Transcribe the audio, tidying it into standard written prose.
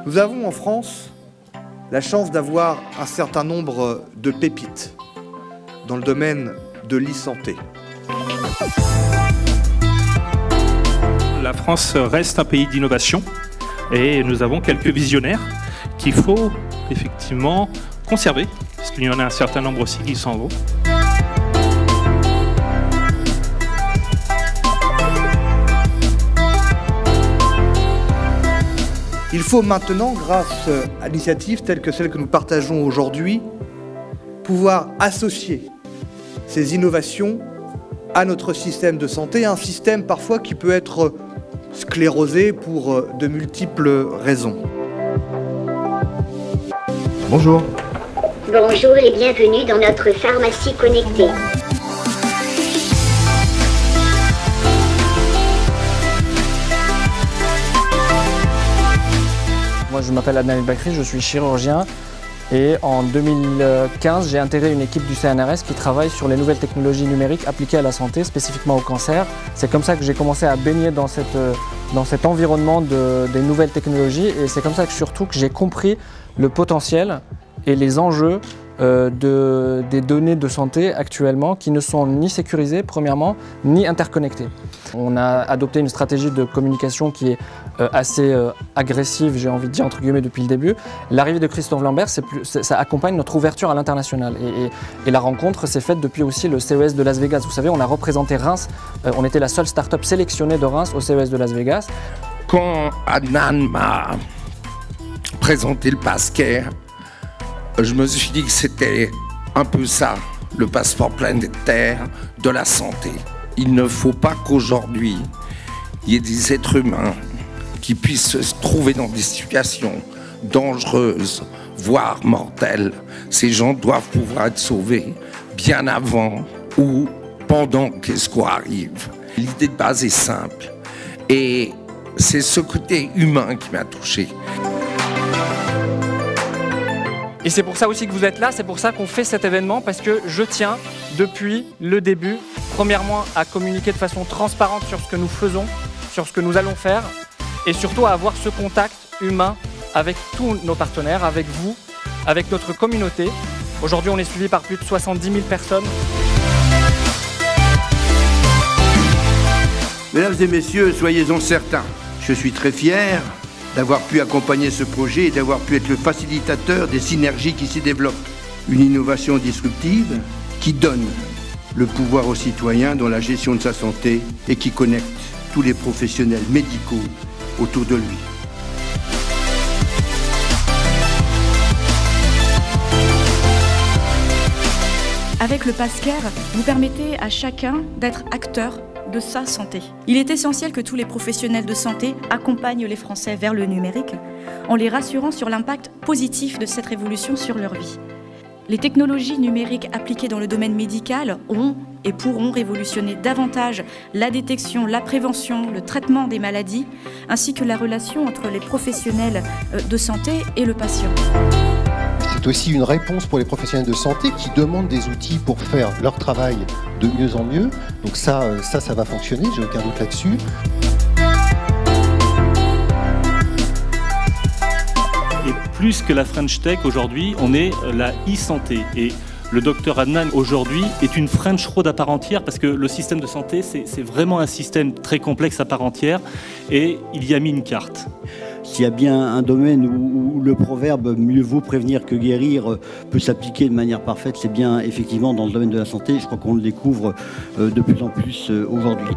Nous avons en France la chance d'avoir un certain nombre de pépites dans le domaine de l'e-santé. La France reste un pays d'innovation et nous avons quelques visionnaires qu'il faut effectivement conserver, parce qu'il y en a un certain nombre aussi qui s'en vont. Il faut maintenant, grâce à l'initiative telle que celle que nous partageons aujourd'hui, pouvoir associer ces innovations à notre système de santé, un système parfois qui peut être sclérosé pour de multiples raisons. Bonjour. Bonjour et bienvenue dans notre pharmacie connectée. Moi, je m'appelle Adnan El-Bakri, je suis chirurgien et en 2015, j'ai intégré une équipe du CNRS qui travaille sur les nouvelles technologies numériques appliquées à la santé, spécifiquement au cancer. C'est comme ça que j'ai commencé à baigner dans cet environnement des nouvelles technologies et c'est comme ça que surtout que j'ai compris le potentiel et les enjeux des données de santé actuellement qui ne sont ni sécurisées premièrement, ni interconnectées. On a adopté une stratégie de communication qui est assez agressive, j'ai envie de dire entre guillemets depuis le début. L'arrivée de Christophe Lambert, ça accompagne notre ouverture à l'international et la rencontre s'est faite depuis aussi le CES de Las Vegas. Vous savez, on a représenté Reims, on était la seule start-up sélectionnée de Reims au CES de Las Vegas. Quand Adnan m'a présenté le PassCare, je me suis dit que c'était un peu ça, le passeport planétaire de la santé. Il ne faut pas qu'aujourd'hui, il y ait des êtres humains qui puissent se trouver dans des situations dangereuses, voire mortelles. Ces gens doivent pouvoir être sauvés bien avant ou pendant qu'est-ce arrive. L'idée de base est simple et c'est ce côté humain qui m'a touché. Et c'est pour ça aussi que vous êtes là, c'est pour ça qu'on fait cet événement, parce que je tiens, depuis le début, premièrement à communiquer de façon transparente sur ce que nous faisons, sur ce que nous allons faire, et surtout à avoir ce contact humain avec tous nos partenaires, avec vous, avec notre communauté. Aujourd'hui, on est suivi par plus de 70 000 personnes. Mesdames et messieurs, soyez-en certains, je suis très fier d'avoir pu accompagner ce projet et d'avoir pu être le facilitateur des synergies qui s'y développent. Une innovation disruptive qui donne le pouvoir aux citoyens dans la gestion de sa santé et qui connecte tous les professionnels médicaux autour de lui. Avec le PassCare, vous permettez à chacun d'être acteur de sa santé. Il est essentiel que tous les professionnels de santé accompagnent les Français vers le numérique en les rassurant sur l'impact positif de cette révolution sur leur vie. Les technologies numériques appliquées dans le domaine médical ont et pourront révolutionner davantage la détection, la prévention, le traitement des maladies, ainsi que la relation entre les professionnels de santé et le patient. C'est aussi une réponse pour les professionnels de santé qui demandent des outils pour faire leur travail de mieux en mieux. Donc ça va fonctionner, j'ai aucun doute là-dessus. Et plus que la French Tech aujourd'hui, on est la e-santé. Et le docteur Adnan aujourd'hui est une French Road à part entière parce que le système de santé, c'est vraiment un système très complexe à part entière et il y a mis une carte. S'il y a bien un domaine où le proverbe « mieux vaut prévenir que guérir » peut s'appliquer de manière parfaite, c'est bien effectivement dans le domaine de la santé. Je crois qu'on le découvre de plus en plus aujourd'hui.